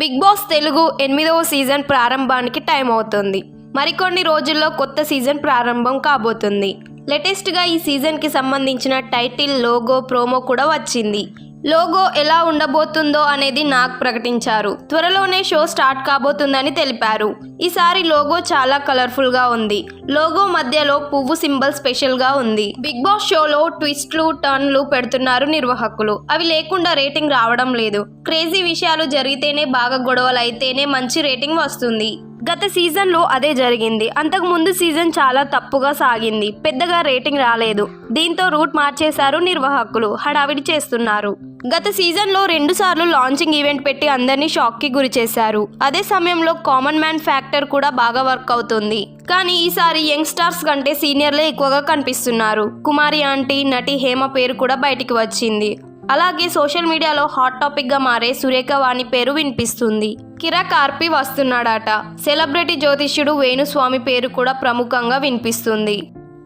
Big boss Telugu 8వ season ప్రారంభానికి time అవుతుంది. మరికొన్ని రోజుల్లో కొత్త సీజన్ ప్రారంభం కాబోతుంది. లేటెస్ట్గా ఈ సీజన్కి సంబంధించిన టైటిల్, లోగో, ప్రోమో కూడా వచ్చింది. లోగో ఎలా ఉండబోతుందో అనేది నాగ్ ప్రకటించారు. త్వరలోనే షో స్టార్ట్ కాబోతుందని తెలిపారు. ఈసారి లోగో చాలా కలర్ఫుల్ గా ఉంది. లోగో మధ్యలో పువ్వు సింబల్ స్పెషల్ గా ఉంది. బిగ్ బాస్ షోలో ట్విస్ట్లు, టర్న్లు పెడుతున్నారు నిర్వాహకులు. అవి లేకుండా రేటింగ్ రావడం లేదు. క్రేజీ విషయాలు జరిగితేనే, బాగా గొడవలు అయితేనే మంచి రేటింగ్ వస్తుంది. గత సీజన్లో అదే జరిగింది. అంతకు ముందు సీజన్ చాలా తప్పుగా సాగింది. పెద్దగా రేటింగ్ రాలేదు. దీంతో రూట్ మార్చేశారు నిర్వాహకులు. హడావిడి చేస్తున్నారు. గత సీజన్లో 2 సార్లు లాంచింగ్ ఈవెంట్ పెట్టి అందరినీ షాక్కి గురి చేశారు. అదే సమయంలో కామన్ మ్యాన్ ఫ్యాక్టర్ కూడా బాగా వర్క్ అవుతుంది. కానీ ఈసారి యంగ్ స్టార్స్ కంటే సీనియర్లే ఎక్కువగా కనిపిస్తున్నారు. కుమారి ఆంటీ, నటి హేమ పేరు కూడా బయటికి వచ్చింది. అలాగే సోషల్ మీడియాలో హాట్ టాపిక్ గా మారే సురేఖ వాణి పేరు వినిపిస్తుంది. కిరాక్ ఆర్పి వస్తున్నాడట. సెలబ్రిటీ జ్యోతిష్యుడు వేణుస్వామి పేరు కూడా ప్రముఖంగా వినిపిస్తుంది.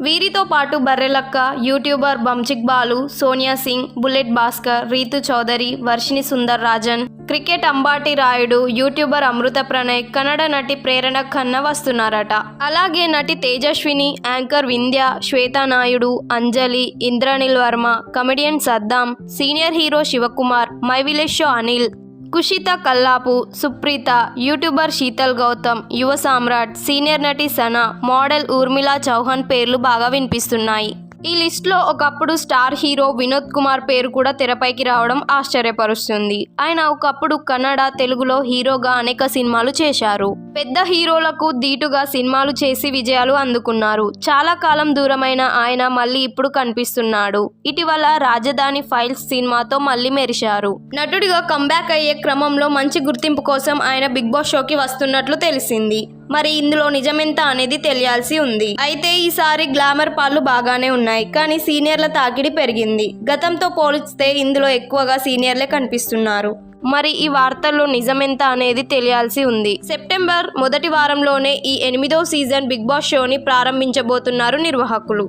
వీరితో పాటు Barrelakka, YouTuber Banchik Balu, Sonia Singh, bullet Bhaskar, Ritu Chowdary, Varshini Sundar Rajan, cricket Ambati Rayudu, YouTuber Amrutha Pranay, Kannada నటి ప్రేరణ ఖన్నా వస్తున్నారట. అలాగే నటి Tejaswini, anchor Vindhya, Shweta Naidu, Anjali, Indranil Varma, comedian Saddam, senior hero Shivakumar, my village show Anil, Kushitha Kallapu, Supritha, YouTuber Sheetal Gautam, Yuva Samrat, senior నటి సనా, మోడల్ ఊర్మిళా చౌహాన్ పేర్లు బాగా వినిపిస్తున్నాయి. ఈ లిస్ట్లో ఒకప్పుడు స్టార్ హీరో వినోద్ కుమార్ పేరు కూడా తెరపైకి రావడం ఆశ్చర్యపరుస్తుంది. ఆయన ఒకప్పుడు కన్నడ, తెలుగులో హీరోగా అనేక సినిమాలు చేశారు. పెద్ద హీరోలకు ధీటుగా సినిమాలు చేసి విజయాలు అందుకున్నారు. చాలా కాలం దూరమైన ఆయన మళ్ళీ ఇప్పుడు కనిపిస్తున్నాడు. ఇటీవల రాజధాని ఫైల్స్ సినిమాతో మళ్ళీ మెరిశారు. నటుడిగా కంబ్యాక్ అయ్యే క్రమంలో మంచి గుర్తింపు కోసం ఆయన బిగ్ బాస్ షోకి వస్తున్నట్లు తెలిసింది. మరి ఇందులో నిజమెంత అనేది తెలియాల్సి ఉంది. అయితే ఈసారి గ్లామర్ పాళ్ళు బాగానే ఉన్నాయి, కానీ సీనియర్ల తాకిడి పెరిగింది. గతంతో పోలిస్తే ఇందులో ఎక్కువగా సీనియర్లే కనిపిస్తున్నారు. మరి ఈ వార్తల్లో నిజమెంత అనేది తెలియాల్సి ఉంది. సెప్టెంబర్ మొదటి వారంలోనే ఈ 8వ సీజన్ బిగ్ బాస్ షోని ప్రారంభించబోతున్నారు నిర్వాహకులు.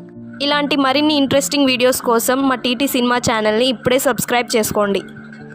ఇలాంటి మరిన్ని ఇంట్రెస్టింగ్ వీడియోస్ కోసం మా టీటీ సినిమా ఛానల్ని ఇప్పుడే సబ్స్క్రైబ్ చేసుకోండి.